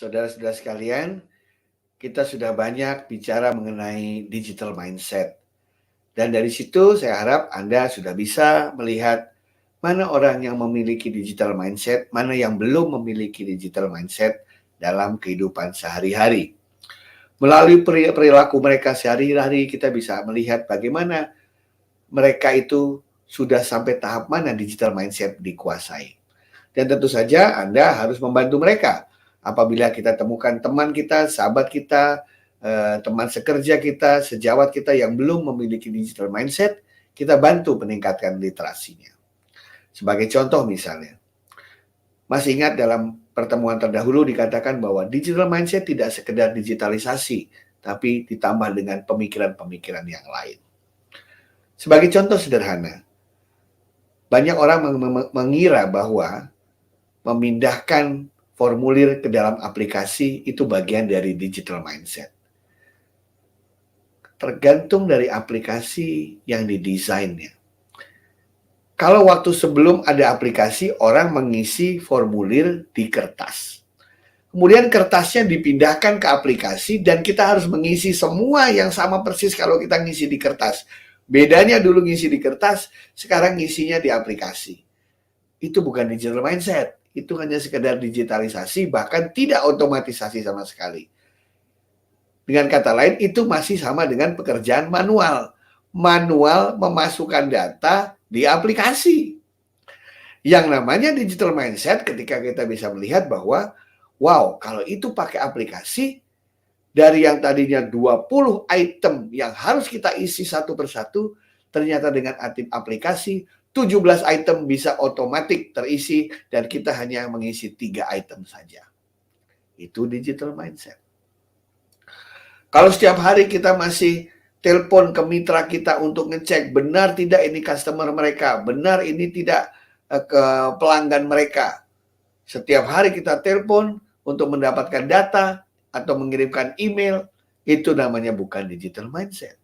Saudara-saudara sekalian, kita sudah banyak bicara mengenai digital mindset. Dan dari situ saya harap Anda sudah bisa melihat mana orang yang memiliki digital mindset, mana yang belum memiliki digital mindset dalam kehidupan sehari-hari. Melalui perilaku mereka sehari-hari, kita bisa melihat bagaimana mereka itu sudah sampai tahap mana digital mindset dikuasai. Dan tentu saja Anda harus membantu mereka. Apabila kita temukan teman kita, sahabat kita, teman sekerja kita, sejawat kita yang belum memiliki digital mindset, kita bantu meningkatkan literasinya. Sebagai contoh misalnya, masih ingat dalam pertemuan terdahulu dikatakan bahwa digital mindset tidak sekedar digitalisasi, tapi ditambah dengan pemikiran-pemikiran yang lain. Sebagai contoh sederhana, banyak orang mengira bahwa memindahkan formulir ke dalam aplikasi itu bagian dari digital mindset. Tergantung dari aplikasi yang didesainnya. Kalau waktu sebelum ada aplikasi, orang mengisi formulir di kertas. Kemudian kertasnya dipindahkan ke aplikasi dan kita harus mengisi semua yang sama persis kalau kita ngisi di kertas. Bedanya dulu ngisi di kertas, sekarang ngisinya di aplikasi. Itu bukan digital mindset. Itu hanya sekedar digitalisasi, bahkan tidak otomatisasi sama sekali. Dengan kata lain, itu masih sama dengan pekerjaan manual. Manual memasukkan data di aplikasi. Yang namanya digital mindset ketika kita bisa melihat bahwa, wow, kalau itu pakai aplikasi, dari yang tadinya 20 item yang harus kita isi satu persatu, ternyata dengan aplikasi, 17 item bisa otomatis terisi dan kita hanya mengisi 3 item saja. Itu digital mindset. Kalau setiap hari kita masih telepon ke mitra kita untuk ngecek benar tidak ini customer mereka, benar ini tidak ke pelanggan mereka. Setiap hari kita telepon untuk mendapatkan data atau mengirimkan email, itu namanya bukan digital mindset.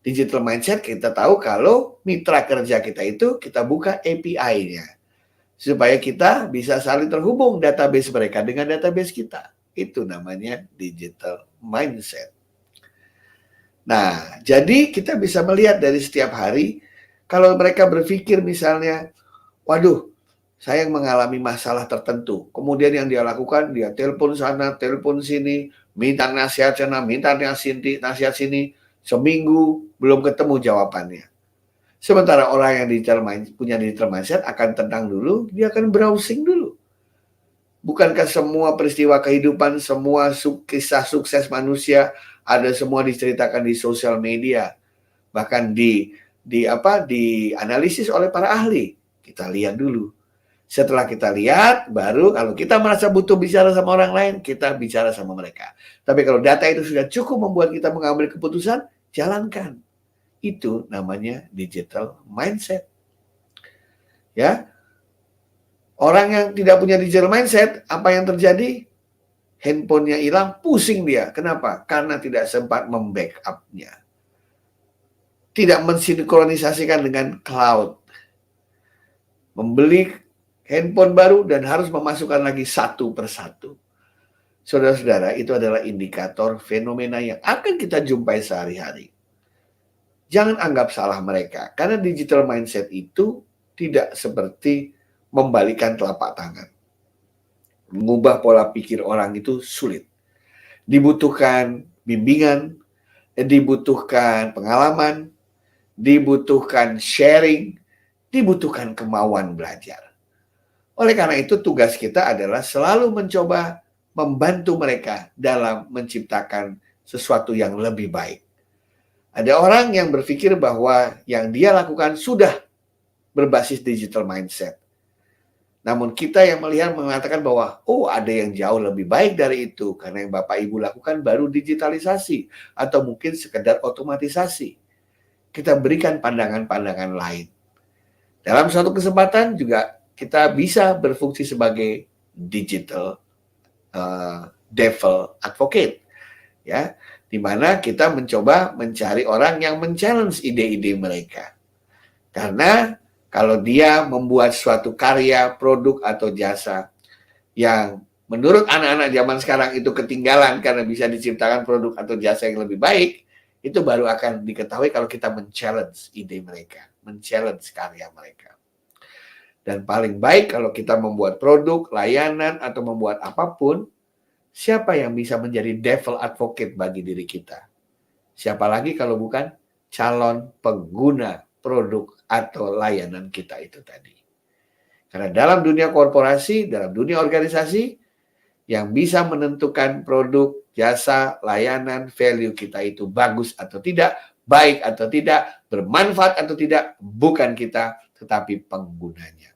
Digital mindset kita tahu kalau mitra kerja kita itu kita buka API-nya. Supaya kita bisa saling terhubung database mereka dengan database kita. Itu namanya digital mindset. Nah, jadi kita bisa melihat dari setiap hari, kalau mereka berpikir misalnya, waduh, saya mengalami masalah tertentu. Kemudian yang dia lakukan, dia telepon sana, telepon sini, minta nasihat sana, minta nasihat sini. Seminggu belum ketemu jawabannya. Sementara orang yang punya digital mindset akan tenang dulu, dia akan browsing dulu. Bukankah semua peristiwa kehidupan, semua kisah sukses manusia ada semua diceritakan di sosial media, bahkan dianalisis oleh para ahli. Kita lihat dulu. Setelah kita lihat, baru kalau kita merasa butuh bicara sama orang lain, kita bicara sama mereka. Tapi kalau data itu sudah cukup membuat kita mengambil keputusan, jalankan. Itu namanya digital mindset. Ya. Orang yang tidak punya digital mindset, apa yang terjadi? Handphonenya hilang, pusing dia. Kenapa? Karena tidak sempat membackup-nya. Tidak mensinkronisasikan dengan cloud. Membeli handphone baru dan harus memasukkan lagi satu persatu. Saudara-saudara, itu adalah indikator fenomena yang akan kita jumpai sehari-hari. Jangan anggap salah mereka, karena digital mindset itu tidak seperti membalikkan telapak tangan. Mengubah pola pikir orang itu sulit. Dibutuhkan bimbingan, dibutuhkan pengalaman, dibutuhkan sharing, dibutuhkan kemauan belajar. Oleh karena itu tugas kita adalah selalu mencoba membantu mereka dalam menciptakan sesuatu yang lebih baik. Ada orang yang berpikir bahwa yang dia lakukan sudah berbasis digital mindset. Namun kita yang melihat mengatakan bahwa ada yang jauh lebih baik dari itu karena yang Bapak Ibu lakukan baru digitalisasi atau mungkin sekedar otomatisasi. Kita berikan pandangan-pandangan lain. Dalam suatu kesempatan juga kita bisa berfungsi sebagai digital devil advocate, ya, di mana kita mencoba mencari orang yang men-challenge ide-ide mereka. Karena kalau dia membuat suatu karya, produk atau jasa yang menurut anak-anak zaman sekarang itu ketinggalan karena bisa diciptakan produk atau jasa yang lebih baik, itu baru akan diketahui kalau kita men-challenge ide mereka, men-challenge karya mereka. Dan paling baik kalau kita membuat produk, layanan, atau membuat apapun, siapa yang bisa menjadi devil advocate bagi diri kita? Siapa lagi kalau bukan calon pengguna produk atau layanan kita itu tadi. Karena dalam dunia korporasi, dalam dunia organisasi, yang bisa menentukan produk, jasa, layanan, value kita itu bagus atau tidak, baik atau tidak, bermanfaat atau tidak, bukan kita, tetapi penggunanya.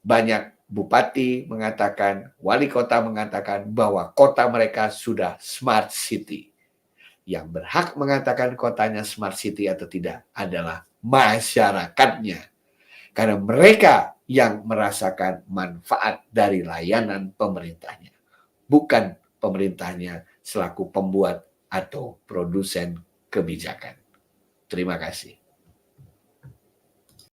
Banyak bupati mengatakan, wali kota mengatakan bahwa kota mereka sudah smart city. Yang berhak mengatakan kotanya smart city atau tidak adalah masyarakatnya. Karena mereka yang merasakan manfaat dari layanan pemerintahnya. Bukan pemerintahnya selaku pembuat atau produsen kebijakan. Terima kasih.